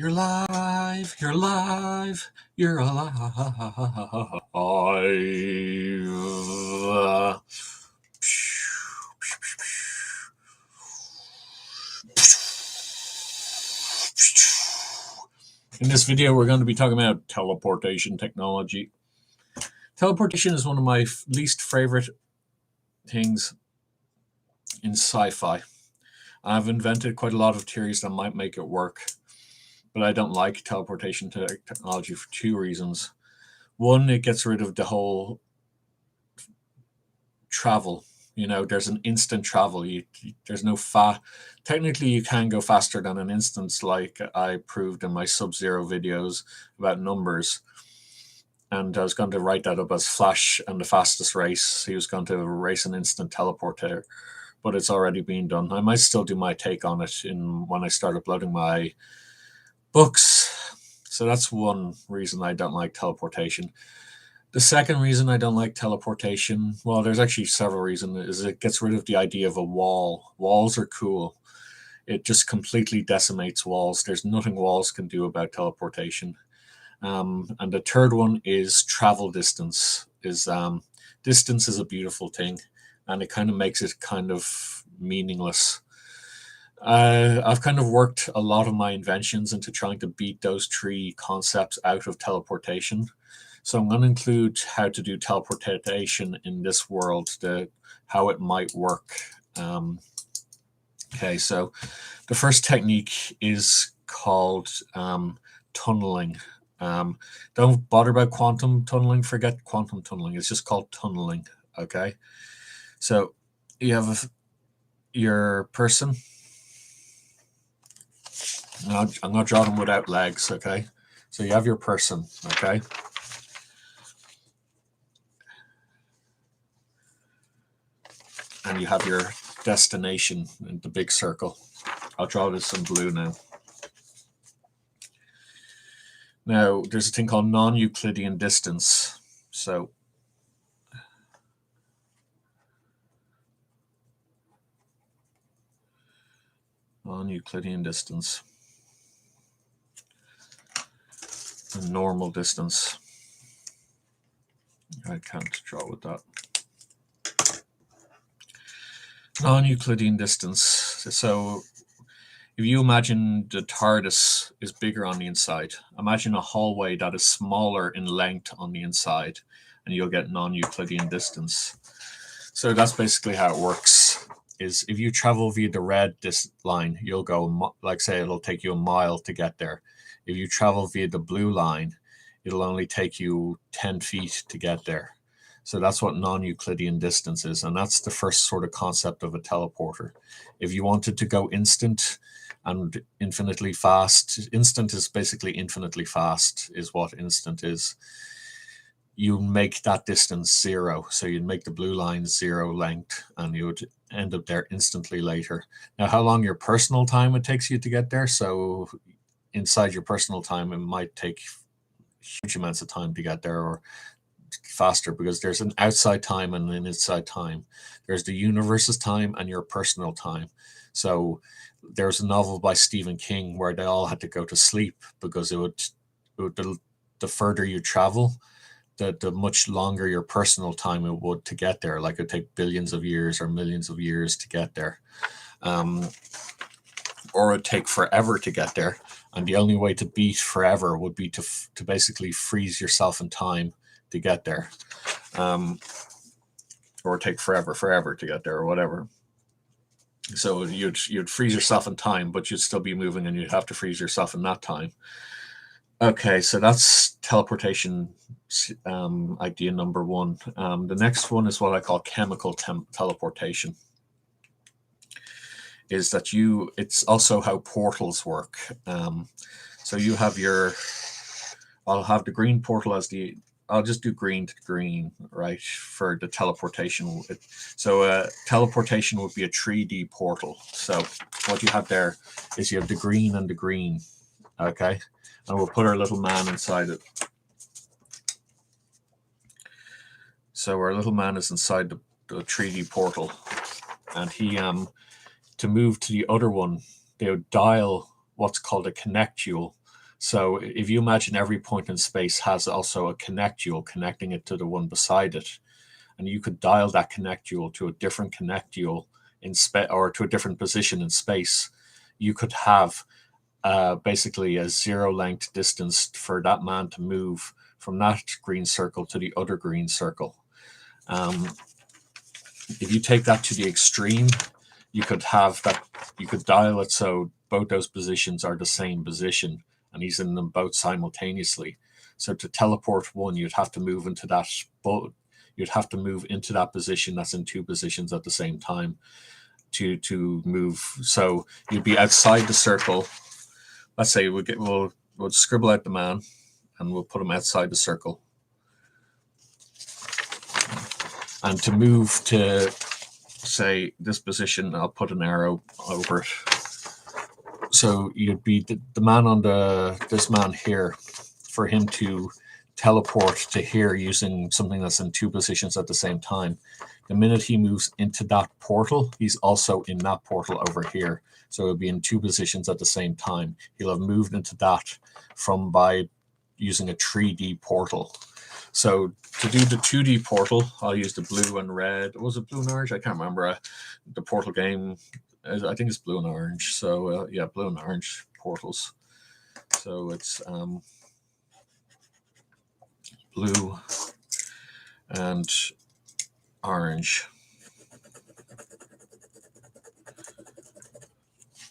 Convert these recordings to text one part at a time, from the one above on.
You're live, you're live, you're alive. In this video, we're going to be talking about teleportation technology. Teleportation is one of my least favorite things in sci-fi. I've invented quite a lot of theories that might make it work, but I don't like teleportation technology for two reasons. One, it gets rid of the whole travel. You know, there's an instant travel. There's no technically you can go faster than an instant, like I proved in my Sub-Zero videos about numbers. And I was going to write that up as Flash and the fastest race. He was going to race an instant teleporter, but it's already been done. I might still do my take on it when I start uploading my books. So that's one reason I don't like teleportation. The second reason I don't like teleportation, well, there's actually several reasons, is it gets rid of the idea of a wall. Walls are cool. It just completely decimates walls. There's nothing walls can do about teleportation. And the third one is travel distance. Distance is a beautiful thing, and it kind of makes it kind of meaningless. I've kind of worked a lot of my inventions into trying to beat those three concepts out of teleportation. So I'm going to include how to do teleportation in this world, how it might work. Okay, so the first technique is called tunneling. Don't bother about quantum tunneling. Forget quantum tunneling. It's just called tunneling. Okay, so you have your person. Now I'm going to draw them without legs. Okay, so you have your person. Okay. And you have your destination in the big circle. I'll draw this in blue now. Now, there's a thing called non-Euclidean distance. So, non-Euclidean distance. And normal distance. I can't draw with that. Non-Euclidean distance. So if you imagine the TARDIS is bigger on the inside, imagine a hallway that is smaller in length on the inside, and you'll get non-Euclidean distance. So that's basically how it works. Is if you travel via the red line, you'll go, like say, it'll take you a mile to get there. If you travel via the blue line, it'll only take you 10 feet to get there. So that's what non-Euclidean distance is, and that's the first sort of concept of a teleporter. If you wanted to go instant and infinitely fast, instant is basically infinitely fast, is what instant is. You make that distance zero, so you'd make the blue line zero length, and you would end up there instantly later. Now, how long your personal time it takes you to get there? So inside your personal time, it might take huge amounts of time to get there, or faster, because there's an outside time and an inside time. There's the universe's time and your personal time. So there's a novel by Stephen King where they all had to go to sleep because the further you travel, the much longer your personal time it would to get there. Like it'd take billions of years or millions of years to get there. Or it'd take forever to get there. And the only way to beat forever would be to basically freeze yourself in time to get there, or take forever to get there, or whatever. So you'd freeze yourself in time, but you'd still be moving, and you'd have to freeze yourself in that time. Okay, so that's teleportation idea number one. The next one is what I call chemical teleportation. Is that it's also how portals work. So you have I'll have the green portal as I'll just do green to green, right, for the teleportation. So teleportation would be a 3D portal. So what you have there is you have the green and the green, okay? And we'll put our little man inside it. So our little man is inside the 3D portal. And he, to move to the other one, they would dial what's called a connectule. So if you imagine every point in space has also a connectule connecting it to the one beside it, and you could dial that connectule to a different connectule in space or to a different position in space, you could have basically a zero length distance for that man to move from that green circle to the other green circle. Um, if you take that to the extreme, you could have that, you could dial it so both those positions are the same position and he's in them both simultaneously. So to teleport one, you'd have to move into that, you'd have to move into that position that's in two positions at the same time to move. So you'd be outside the circle. Let's say we'll scribble out the man and we'll put him outside the circle. And to move to, say, this position, I'll put an arrow over it. So you'd be the man on this man here, for him to teleport to here using something that's in two positions at the same time. The minute he moves into that portal, he's also in that portal over here. So he'll be in two positions at the same time. He'll have moved into that by using a 3D portal. So to do the 2D portal, I'll use the blue and red. Was it blue and orange? I can't remember. The portal game, I think it's blue and orange. So yeah, blue and orange portals. So it's blue and orange.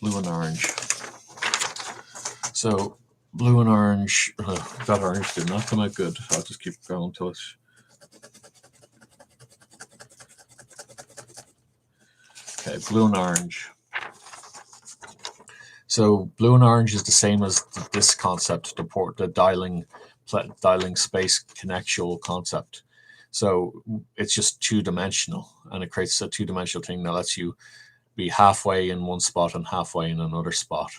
Blue and orange. So blue and orange. That orange did not come out good. I'll just keep going till it's. Okay, blue and orange. So blue and orange is the same as this concept, the dialing space connectual concept. So it's just two-dimensional, and it creates a two-dimensional thing that lets you be halfway in one spot and halfway in another spot.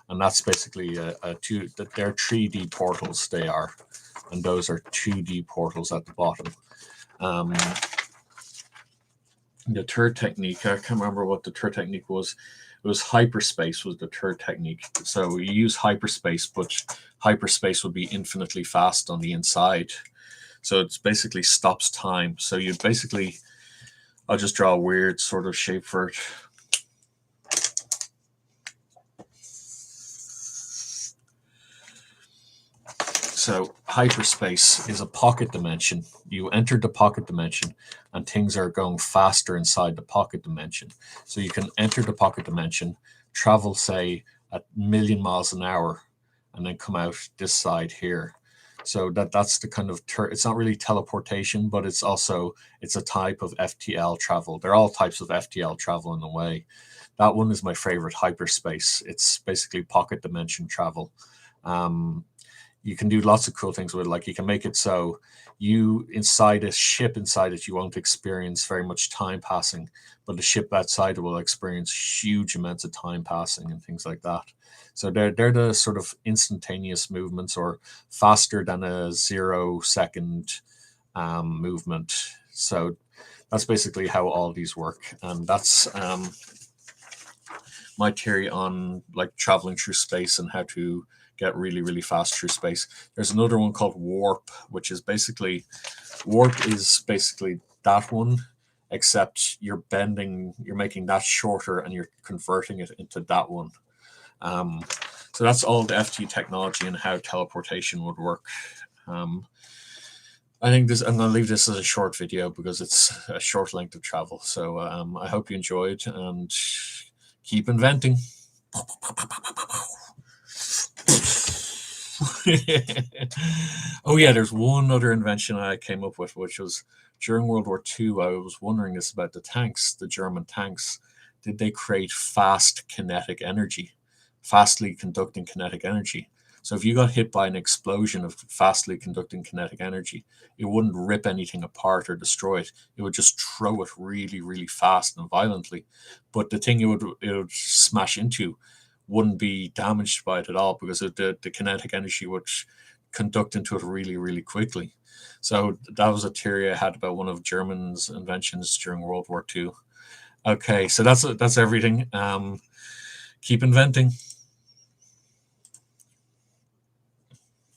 And that's basically they're 3D portals, they are. And those are 2D portals at the bottom. The third technique, I can't remember what the third technique was. It was hyperspace was the third technique. So you use hyperspace, but hyperspace would be infinitely fast on the inside. So it basically stops time. So you basically, I'll just draw a weird sort of shape for it. So hyperspace is a pocket dimension. You enter the pocket dimension and things are going faster inside the pocket dimension. So you can enter the pocket dimension, travel, say, at 1,000,000 miles an hour, and then come out this side here. So that's the kind of, it's not really teleportation, but it's a type of FTL travel. They're all types of FTL travel in a way. That one is my favorite, hyperspace. It's basically pocket dimension travel. You can do lots of cool things with it. Like you can make it so you inside a ship inside it, you won't experience very much time passing, but the ship outside it will experience huge amounts of time passing and things like that. So they're the sort of instantaneous movements, or faster than a 0-second movement. So that's basically how all these work. And that's my theory on like traveling through space and how to get really, really fast through space. There's another one called warp, which is basically that one, except you're making that shorter and you're converting it into that one. So that's all the FT technology and how teleportation would work. I think I'm going to leave this as a short video because it's a short length of travel. So I hope you enjoyed, and keep inventing. Oh yeah, there's one other invention I came up with, which was during World War II. I was wondering this about the tanks, the German tanks. Did they create fastly conducting kinetic energy? So if you got hit by an explosion of fastly conducting kinetic energy, it wouldn't rip anything apart or destroy it. It would just throw it really, really fast and violently. But the thing it would smash into wouldn't be damaged by it at all, because the kinetic energy would conduct into it really, really quickly. So that was a theory I had about one of Germany's inventions during World War II. Okay, so that's everything. Keep inventing.